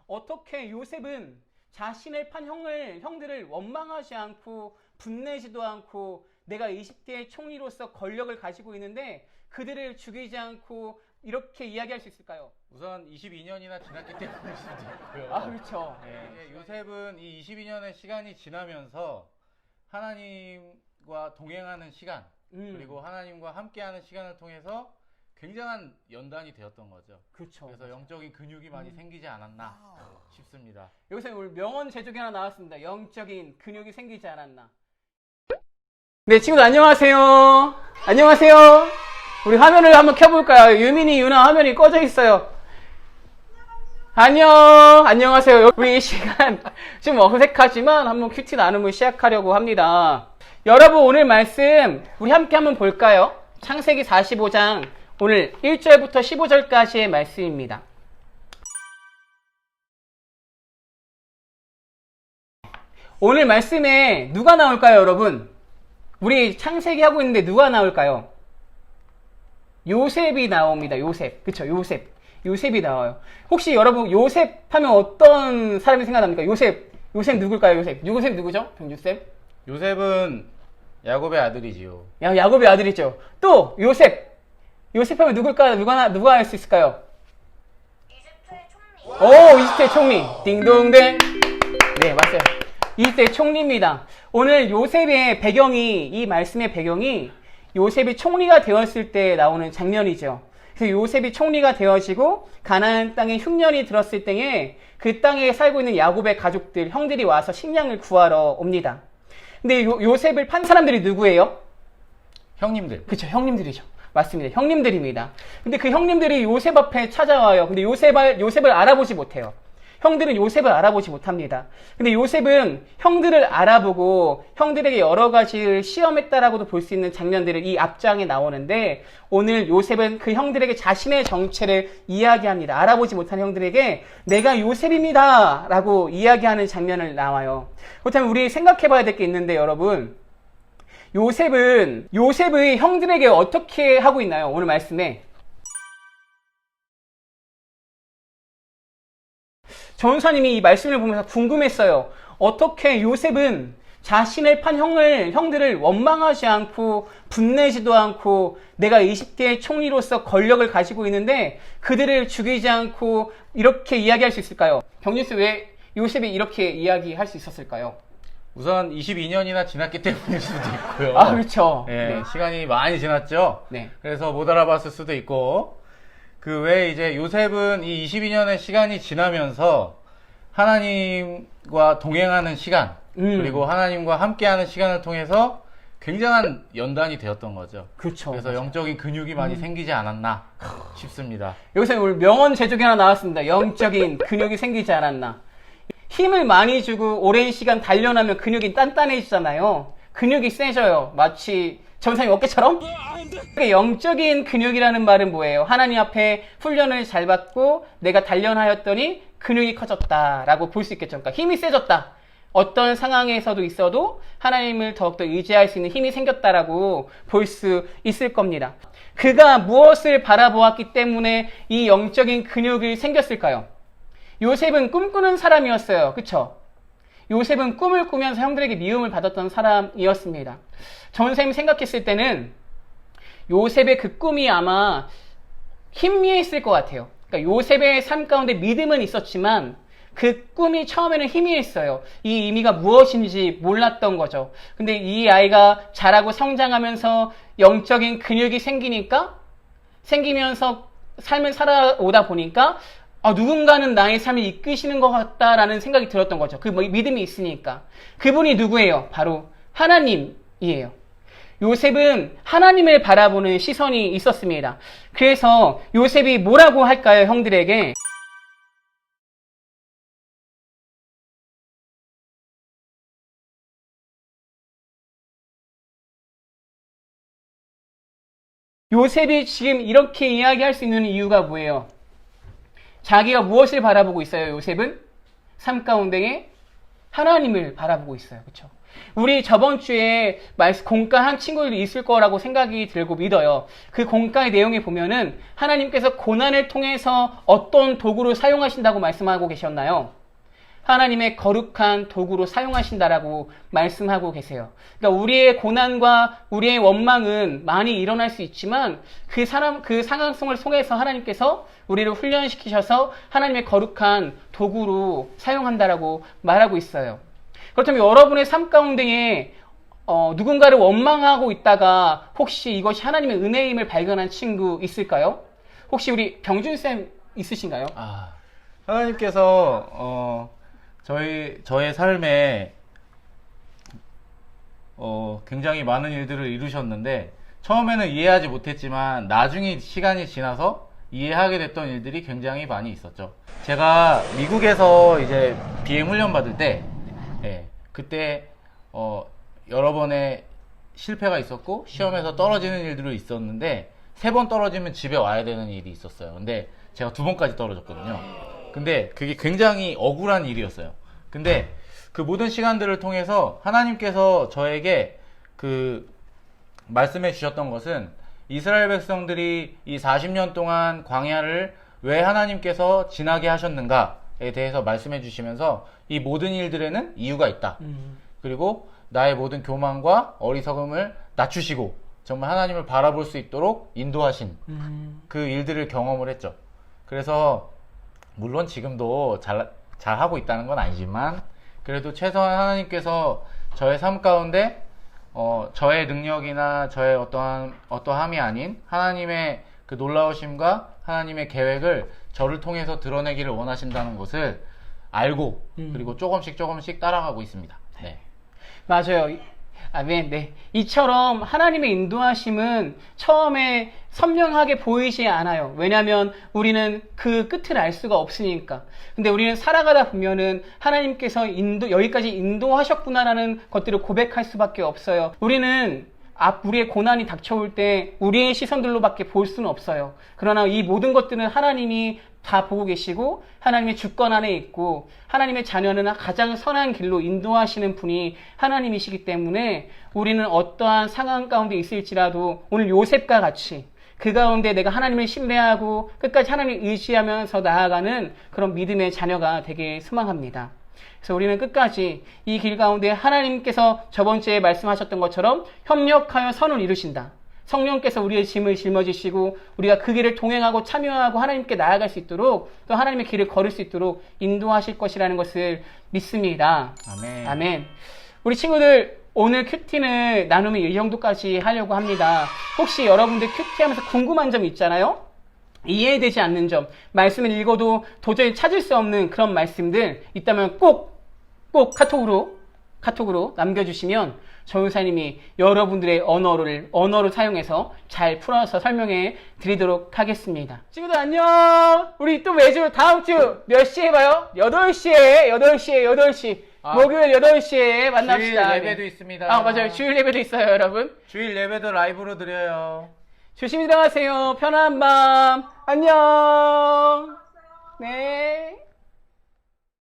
어떻게 요셉은 자신을 판 형들을 원망하지 않고 분내지도 않고 내가 이집트의 총리로서 권력을 가지고 있는데 그들을 죽이지 않고 이렇게 이야기할 수 있을까요? 우선 22년이나 지났기 때문일 수도 있고요. 아, 그렇죠. 네, 요셉은 이 22년의 시간이 지나면서 하나님과 동행하는 시간, 그리고 하나님과 함께하는 시간을 통해서 굉장한 연단이 되었던 거죠. 그렇죠. 그래서 영적인 근육이 많이 생기지 않았나 싶습니다. 여기서 오늘 명언 제조기 하나 나왔습니다. 영적인 근육이 생기지 않았나. 네, 친구들 안녕하세요. 안녕하세요. 우리 화면을 한번 켜볼까요? 유민이, 유나 화면이 꺼져 있어요. 안녕하세요. 우리 이 시간 좀 어색하지만 한번 큐티 나눔을 시작하려고 합니다. 여러분, 오늘 말씀 우리 함께 한번 볼까요? 창세기 45장 오늘 1절부터 15절까지의 말씀입니다. 오늘 말씀에 누가 나올까요, 여러분? 우리 창세기 하고 있는데 누가 나올까요? 요셉이 나옵니다. 요셉. 그쵸, 요셉. 요셉이 나와요. 혹시 여러분 요셉 하면 어떤 사람이 생각납니까? 요셉 누굴까요? 요셉 누구죠? 병주쌤? 요셉은 야곱의 아들이지요. 야곱의 아들이죠. 또 요셉 하면 누굴까요? 누가 할 수 있을까요? 이집트의 총리. 오, 이집트의 총리. 딩동댕. 네, 맞아요. 이집트의 총리입니다. 오늘 요셉의 배경이, 이 말씀의 배경이 요셉이 총리가 되었을 때 나오는 장면이죠. 그래서 요셉이 총리가 되어지고 가나안 땅에 흉년이 들었을 때에 그 땅에 살고 있는 야곱의 가족들, 형들이 와서 식량을 구하러 옵니다. 근데 요셉을 판 사람들이 누구예요? 형님들. 그쵸, 형님들이죠. 맞습니다. 형님들입니다. 근데 그 형님들이 요셉 앞에 찾아와요. 근데 요셉을 알아보지 못해요. 형들은 요셉을 알아보지 못합니다. 근데 요셉은 형들을 알아보고 형들에게 여러 가지를 시험했다라고도 볼 수 있는 장면들을 이 앞장에 나오는데 오늘 요셉은 그 형들에게 자신의 정체를 이야기합니다. 알아보지 못한 형들에게 내가 요셉입니다 라고 이야기하는 장면을 나와요. 그렇다면 우리 생각해 봐야 될 게 있는데 여러분, 요셉의 형들에게 어떻게 하고 있나요? 오늘 말씀에 전사님이 이 말씀을 보면서 궁금했어요. 어떻게 요셉은 자신을 판 형들을 원망하지 않고 분내지도 않고 내가 이집트의 총리로서 권력을 가지고 있는데 그들을 죽이지 않고 이렇게 이야기할 수 있을까요? 병유스 왜 요셉이 이렇게 이야기할 수 있었을까요? 우선 22년이나 지났기 때문일 수도 있고요. 아, 그렇죠. 네, 시간이 많이 지났죠. 네. 그래서 못 알아봤을 수도 있고, 그 외에 이제 요셉은 이 22년의 시간이 지나면서 하나님과 동행하는 시간, 그리고 하나님과 함께하는 시간을 통해서 굉장한 연단이 되었던 거죠. 그렇죠. 그래서 맞아요. 영적인 근육이 많이 생기지 않았나 싶습니다. 여기서 오늘 명언 제조기 하나 나왔습니다. 영적인 근육이 생기지 않았나. 힘을 많이 주고 오랜 시간 단련하면 근육이 단단해지잖아요. 근육이 세져요. 마치 전사님 어깨처럼? 영적인 근육이라는 말은 뭐예요? 하나님 앞에 훈련을 잘 받고 내가 단련하였더니 근육이 커졌다라고 볼 수 있겠죠. 그러니까 힘이 세졌다. 어떤 상황에서도 있어도 하나님을 더욱더 의지할 수 있는 힘이 생겼다라고 볼 수 있을 겁니다. 그가 무엇을 바라보았기 때문에 이 영적인 근육이 생겼을까요? 요셉은 꿈꾸는 사람이었어요. 그쵸? 요셉은 꿈을 꾸면서 형들에게 미움을 받았던 사람이었습니다. 전쌤이 생각했을 때는 요셉의 그 꿈이 아마 희미했을 것 같아요. 그러니까 요셉의 삶 가운데 믿음은 있었지만 그 꿈이 처음에는 희미했어요. 이 의미가 무엇인지 몰랐던 거죠. 근데 이 아이가 자라고 성장하면서 영적인 근육이 생기면서 삶을 살아오다 보니까 누군가는 나의 삶을 이끄시는 것 같다라는 생각이 들었던 거죠. 그 믿음이 있으니까. 그분이 누구예요? 바로 하나님이에요. 요셉은 하나님을 바라보는 시선이 있었습니다. 그래서 요셉이 뭐라고 할까요? 형들에게. 요셉이 지금 이렇게 이야기할 수 있는 이유가 뭐예요? 자기가 무엇을 바라보고 있어요? 요셉은 삶 가운데에 하나님을 바라보고 있어요. 그렇죠? 우리 저번 주에 공과한 친구들이 있을 거라고 생각이 들고 믿어요. 그 공과의 내용에 보면은 하나님께서 고난을 통해서 어떤 도구로 사용하신다고 말씀하고 계셨나요? 하나님의 거룩한 도구로 사용하신다라고 말씀하고 계세요. 그러니까 우리의 고난과 우리의 원망은 많이 일어날 수 있지만 그 상황성을 통해서 하나님께서 우리를 훈련시키셔서 하나님의 거룩한 도구로 사용한다라고 말하고 있어요. 그렇다면 여러분의 삶 가운데에 누군가를 원망하고 있다가 혹시 이것이 하나님의 은혜임을 발견한 친구 있을까요? 혹시 우리 병준쌤 있으신가요? 하나님께서 저의 삶에 굉장히 많은 일들을 이루셨는데 처음에는 이해하지 못했지만 나중에 시간이 지나서 이해하게 됐던 일들이 굉장히 많이 있었죠. 제가 미국에서 이제 비행 훈련 받을 때 그때 여러 번의 실패가 있었고 시험에서 떨어지는 일들이 있었는데 3번 떨어지면 집에 와야 되는 일이 있었어요. 근데 제가 2번까지 떨어졌거든요. 근데 그게 굉장히 억울한 일이었어요. 근데 그 모든 시간들을 통해서 하나님께서 저에게 그 말씀해 주셨던 것은 이스라엘 백성들이 이 40년 동안 광야를 왜 하나님께서 지나게 하셨는가에 대해서 말씀해 주시면서 이 모든 일들에는 이유가 있다. 그리고 나의 모든 교만과 어리석음을 낮추시고 정말 하나님을 바라볼 수 있도록 인도하신 그 일들을 경험을 했죠. 그래서 물론 지금도 잘 하고 있다는 건 아니지만 그래도 최소한 하나님께서 저의 삶 가운데 저의 능력이나 저의 어떠함이 아닌 하나님의 그 놀라우심과 하나님의 계획을 저를 통해서 드러내기를 원하신다는 것을 알고 그리고 조금씩 따라가고 있습니다. 네. 맞아요. 아멘. 네. 이처럼 하나님의 인도하심은 처음에 선명하게 보이지 않아요. 왜냐하면 우리는 그 끝을 알 수가 없으니까. 근데 우리는 살아가다 보면은 하나님께서 여기까지 인도하셨구나라는 것들을 고백할 수밖에 없어요. 우리는 우리의 고난이 닥쳐올 때 우리의 시선들로밖에 볼 수는 없어요. 그러나 이 모든 것들은 하나님이 다 보고 계시고 하나님의 주권 안에 있고 하나님의 자녀는 가장 선한 길로 인도하시는 분이 하나님이시기 때문에 우리는 어떠한 상황 가운데 있을지라도 오늘 요셉과 같이 그 가운데 내가 하나님을 신뢰하고 끝까지 하나님을 의지하면서 나아가는 그런 믿음의 자녀가 되길 소망합니다. 그래서 우리는 끝까지 이 길 가운데 하나님께서 저번 주에 말씀하셨던 것처럼 협력하여 선을 이루신다. 성령께서 우리의 짐을 짊어지시고 우리가 그 길을 동행하고 참여하고 하나님께 나아갈 수 있도록 또 하나님의 길을 걸을 수 있도록 인도하실 것이라는 것을 믿습니다. 아멘. 아멘. 우리 친구들 오늘 큐티는 나누면 이 정도까지 하려고 합니다. 혹시 여러분들 큐티하면서 궁금한 점 있잖아요? 이해되지 않는 점, 말씀을 읽어도 도저히 찾을 수 없는 그런 말씀들 있다면 꼭 카톡으로 남겨주시면 정유사님이 여러분들의 언어를 사용해서 잘 풀어서 설명해 드리도록 하겠습니다. 친구들 안녕! 우리 또 매주 다음 주 몇 시에 봐요? 8시. 목요일 8시에 만납시다. 주일 예배도 있습니다. 맞아요. 주일 예배도 있어요, 여러분. 주일 예배도 라이브로 드려요. 조심히 들어가세요. 편안한 밤. 안녕! 네.